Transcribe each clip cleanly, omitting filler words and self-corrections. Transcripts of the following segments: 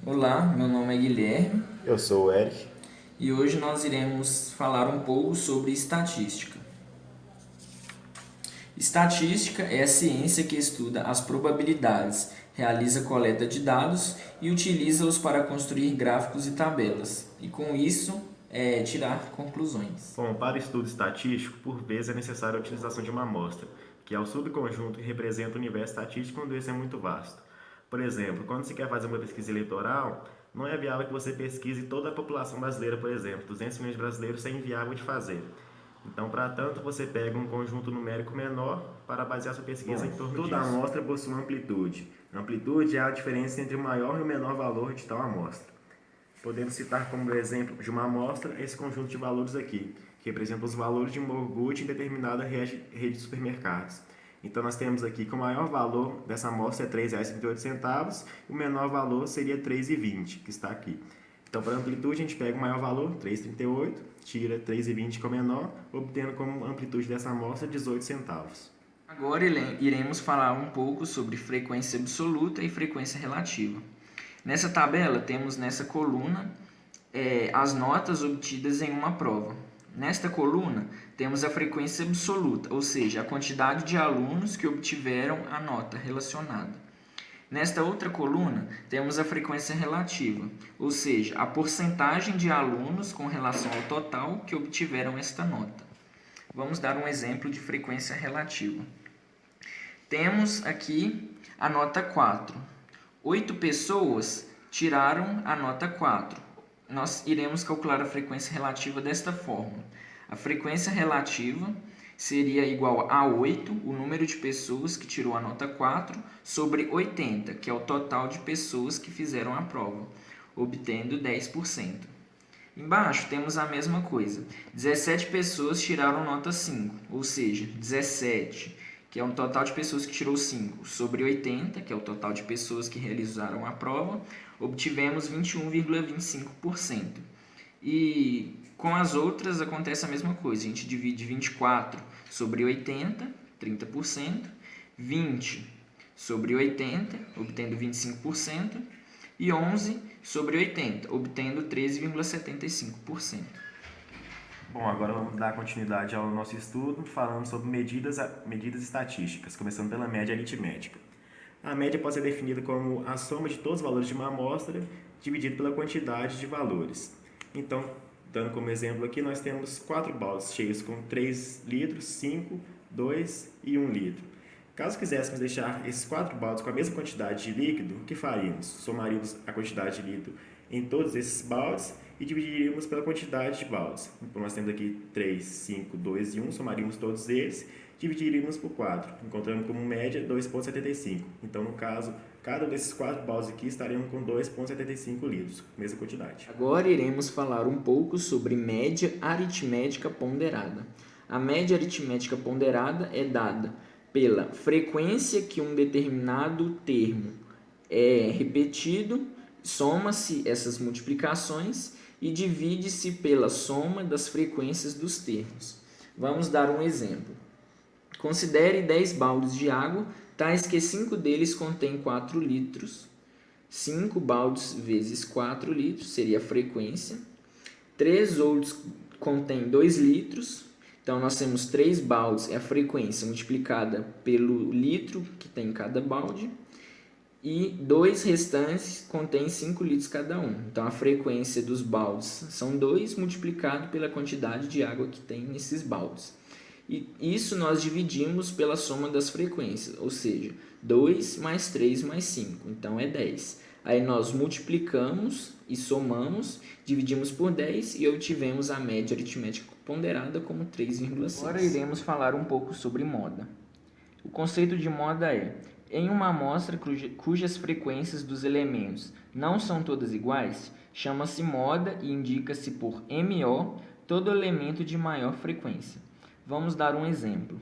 Olá, meu nome é Guilherme Eu sou o Eric. e hoje nós iremos falar um pouco sobre estatística. Estatística é a ciência que estuda as probabilidades, realiza coleta de dados e utiliza-os para construir gráficos e tabelas, e com isso tirar conclusões. Bom, para o estudo estatístico, por vezes é necessária a utilização de uma amostra, que é o subconjunto que representa o universo estatístico quando esse é muito vasto. Por exemplo, quando se quer fazer uma pesquisa eleitoral, não é viável que você pesquise toda a população brasileira, por exemplo, 200 milhões de brasileiros, isso é inviável de fazer. Então, para tanto, você pega um conjunto numérico menor para basear sua pesquisa em torno disso. Toda amostra possui uma amplitude. A amplitude é a diferença entre o maior e o menor valor de tal amostra. Podemos citar como exemplo de uma amostra esse conjunto de valores aqui, que representa os valores de um iogurte em determinada rede de supermercados. Então, nós temos aqui que o maior valor dessa amostra é R$ 3,38 e o menor valor seria R$ 3,20, que está aqui. Então, para a amplitude, a gente pega o maior valor, 3,38, tira 3,20 que é o menor, obtendo como amplitude dessa amostra 18 centavos. Agora iremos falar um pouco sobre frequência absoluta e frequência relativa. Nessa tabela, temos nessa coluna as notas obtidas em uma prova. Nesta coluna, temos a frequência absoluta, ou seja, a quantidade de alunos que obtiveram a nota relacionada. Nesta outra coluna, temos a frequência relativa, ou seja, a porcentagem de alunos com relação ao total que obtiveram esta nota. Vamos dar um exemplo de frequência relativa. Temos aqui a nota 4. 8 pessoas tiraram a nota 4. Nós iremos calcular a frequência relativa desta forma. A frequência relativa seria igual a 8, o número de pessoas que tirou a nota 4, sobre 80, que é o total de pessoas que fizeram a prova, obtendo 10%. Embaixo temos a mesma coisa. 17 pessoas tiraram nota 5, ou seja, 17, que é um total de pessoas que tirou 5, sobre 80, que é o total de pessoas que realizaram a prova, obtivemos 21,25%. E com as outras acontece a mesma coisa. A gente divide 24 sobre 80, 30%, 20 sobre 80, obtendo 25%, e 11 sobre 80, obtendo 13,75%. Bom, agora vamos dar continuidade ao nosso estudo, falando sobre medidas estatísticas, começando pela média aritmética. A média pode ser definida como a soma de todos os valores de uma amostra dividido pela quantidade de valores. Então, dando como exemplo aqui, nós temos 4 baldes cheios com 3 litros, 5, 2 e 1 litro. Caso quiséssemos deixar esses 4 baldes com a mesma quantidade de líquido, o que faríamos? Somaríamos a quantidade de líquido em todos esses baldes e dividiríamos pela quantidade de baldes. Então, nós temos aqui 3, 5, 2 e 1, somaríamos todos eles, dividiríamos por 4, encontrando como média 2,75. Então, no caso, cada um desses 4 baldes aqui estariam com 2,75 litros, mesma quantidade. Agora iremos falar um pouco sobre média aritmética ponderada. A média aritmética ponderada é dada pela frequência que um determinado termo é repetido, soma-se essas multiplicações e divide-se pela soma das frequências dos termos. Vamos dar um exemplo. Considere 10 baldes de água, tais que 5 deles contêm 4 litros. 5 baldes vezes 4 litros seria a frequência. 3 outros contêm 2 litros. Então, nós temos 3 baldes, é a frequência multiplicada pelo litro que tem em cada balde. E 2 restantes contêm 5 litros cada um. Então, a frequência dos baldes são 2 multiplicado pela quantidade de água que tem nesses baldes. E isso nós dividimos pela soma das frequências, ou seja, 2 mais 3 mais 5, então é 10. Aí nós multiplicamos e somamos, dividimos por 10 e obtivemos a média aritmética ponderada como 3,6. Agora iremos falar um pouco sobre moda. O conceito de moda é: em uma amostra cujas frequências dos elementos não são todas iguais, chama-se moda e indica-se por MO todo elemento de maior frequência. Vamos dar um exemplo.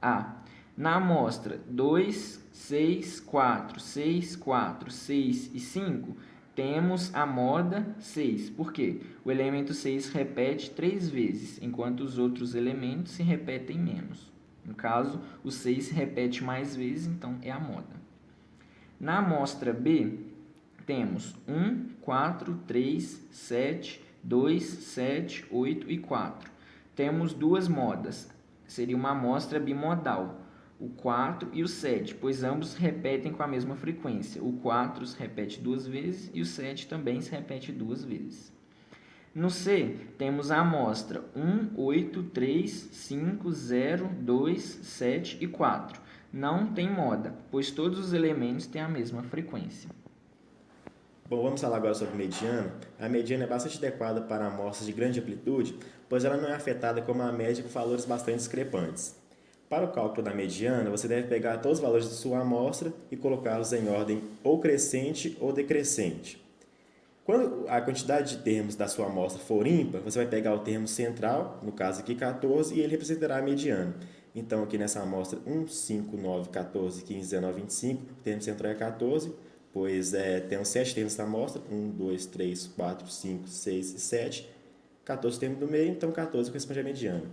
A. Na amostra 2, 6, 4, 6, 4, 6 e 5, temos a moda 6. Por quê? O elemento 6 repete 3 vezes, enquanto os outros elementos se repetem menos. No caso, o 6 se repete mais vezes, então é a moda. Na amostra B, temos 1, 4, 3, 7, 2, 7, 8 e 4. Temos duas modas, seria uma amostra bimodal, o 4 e o 7, pois ambos repetem com a mesma frequência. O 4 se repete 2 vezes e o 7 também se repete 2 vezes. No C, temos a amostra 1, 8, 3, 5, 0, 2, 7 e 4. Não tem moda, pois todos os elementos têm a mesma frequência. Bom, vamos falar agora sobre mediana. A mediana é bastante adequada para amostras de grande amplitude, pois ela não é afetada como a média com valores bastante discrepantes. Para o cálculo da mediana, você deve pegar todos os valores de sua amostra e colocá-los em ordem ou crescente ou decrescente. Quando a quantidade de termos da sua amostra for ímpar, você vai pegar o termo central, no caso aqui 14, e ele representará a mediana. Então, aqui nessa amostra 1, 5, 9, 14, 15, 19, 25, o termo central é 14, pois temos 7 termos na amostra, 1, 2, 3, 4, 5, 6 e 7, 14 termos do meio, então 14 corresponde à mediana.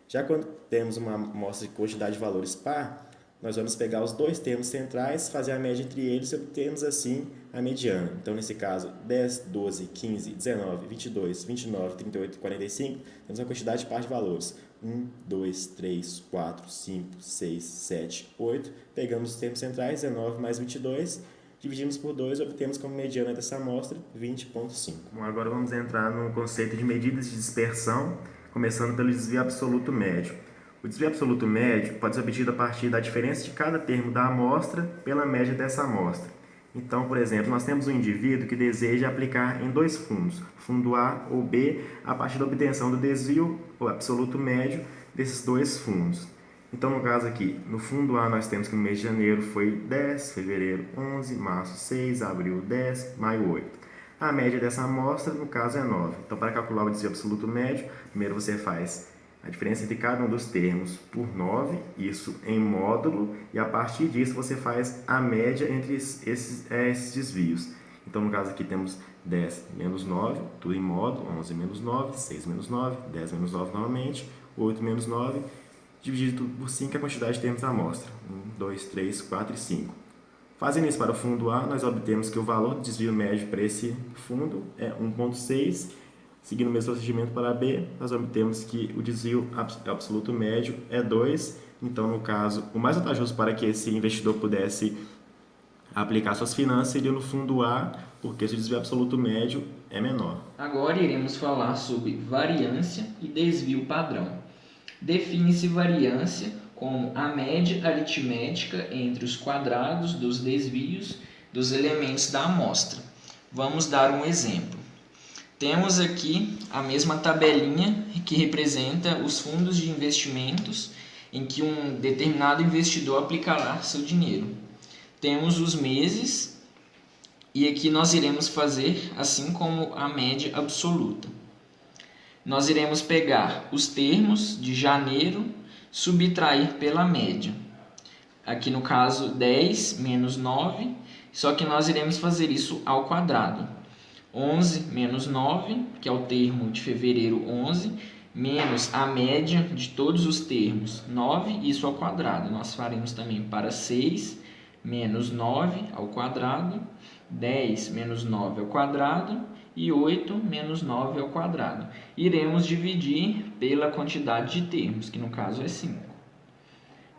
Já quando temos uma amostra de quantidade de valores par, nós vamos pegar os dois termos centrais, fazer a média entre eles e obtemos assim a mediana. Então, nesse caso, 10, 12, 15, 19, 22, 29, 38 e 45, temos uma quantidade par de valores. 1, 2, 3, 4, 5, 6, 7, 8. Pegamos os termos centrais, 19 mais 22, dividimos por 2 e obtemos como mediana dessa amostra 20,5. Bom, agora vamos entrar no conceito de medidas de dispersão, começando pelo desvio absoluto médio. O desvio absoluto médio pode ser obtido a partir da diferença de cada termo da amostra pela média dessa amostra. Então, por exemplo, nós temos um indivíduo que deseja aplicar em dois fundos, fundo A ou B, a partir da obtenção do desvio absoluto médio desses dois fundos. Então, no caso aqui, no fundo A nós temos que no mês de janeiro foi 10, fevereiro 11, março 6, abril 10, maio 8. A média dessa amostra, no caso, é 9. Então, para calcular o desvio absoluto médio, primeiro você faz a diferença entre cada um dos termos por 9, isso em módulo, e a partir disso você faz a média entre esses desvios. Então, no caso aqui temos 10 menos 9, tudo em módulo, 11 menos 9, 6 menos 9, 10 menos 9 novamente, 8 menos 9, dividido tudo por 5, a quantidade de termos da amostra. 1, 2, 3, 4 e 5. Fazendo isso para o fundo A, nós obtemos que o valor do desvio médio para esse fundo é 1,6. Seguindo o mesmo procedimento para B, nós obtemos que o desvio absoluto médio é 2. Então, no caso, o mais vantajoso para que esse investidor pudesse aplicar suas finanças seria no fundo A, porque esse desvio absoluto médio é menor. Agora iremos falar sobre variância e desvio padrão. Define-se variância como a média aritmética entre os quadrados dos desvios dos elementos da amostra. Vamos dar um exemplo. Temos aqui a mesma tabelinha que representa os fundos de investimentos em que um determinado investidor aplicará seu dinheiro. Temos os meses e aqui nós iremos fazer assim como a média absoluta. Nós iremos pegar os termos de janeiro, subtrair pela média. Aqui no caso 10 menos 9, só que nós iremos fazer isso ao quadrado. 11 menos 9, que é o termo de fevereiro 11, menos a média de todos os termos, 9, isso ao quadrado. Nós faremos também para 6 menos 9 ao quadrado, 10 menos 9 ao quadrado e 8 menos 9 ao quadrado. Iremos dividir pela quantidade de termos, que no caso é 5.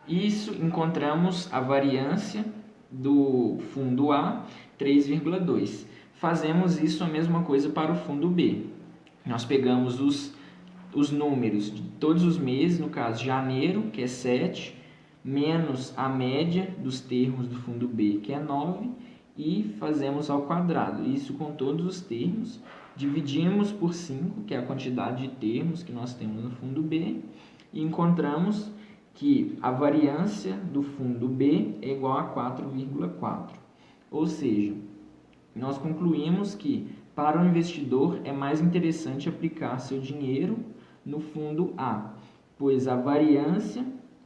Isso encontramos a variância do fundo A, 3,2. Fazemos isso a mesma coisa para o fundo B. Nós pegamos os números de todos os meses, no caso janeiro, que é 7, menos a média dos termos do fundo B, que é 9, e fazemos ao quadrado. Isso com todos os termos. Dividimos por 5, que é a quantidade de termos que nós temos no fundo B, e encontramos que a variância do fundo B é igual a 4,4. Ou seja, nós concluímos que para o investidor é mais interessante aplicar seu dinheiro no fundo A, pois a variância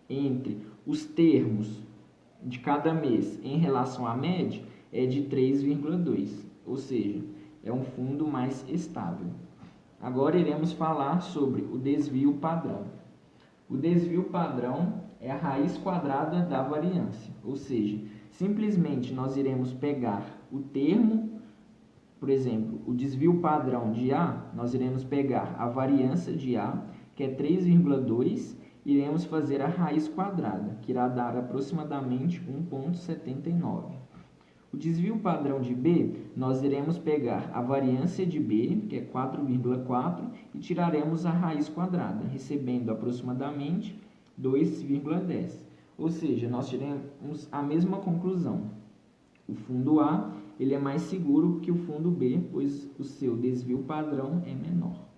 entre os termos de cada mês em relação à média é de 3,2, ou seja, é um fundo mais estável. Agora iremos falar sobre o desvio padrão. O desvio padrão é a raiz quadrada da variância, ou seja, simplesmente nós iremos pegar o termo Por exemplo, o desvio padrão de A, nós iremos pegar a variância de A, que é 3,2, iremos fazer a raiz quadrada, que irá dar aproximadamente 1,79. O desvio padrão de B, nós iremos pegar a variância de B, que é 4,4, e tiraremos a raiz quadrada, recebendo aproximadamente 2,10. Ou seja, nós tiramos a mesma conclusão. O fundo A ele é mais seguro que o fundo B, pois o seu desvio padrão é menor.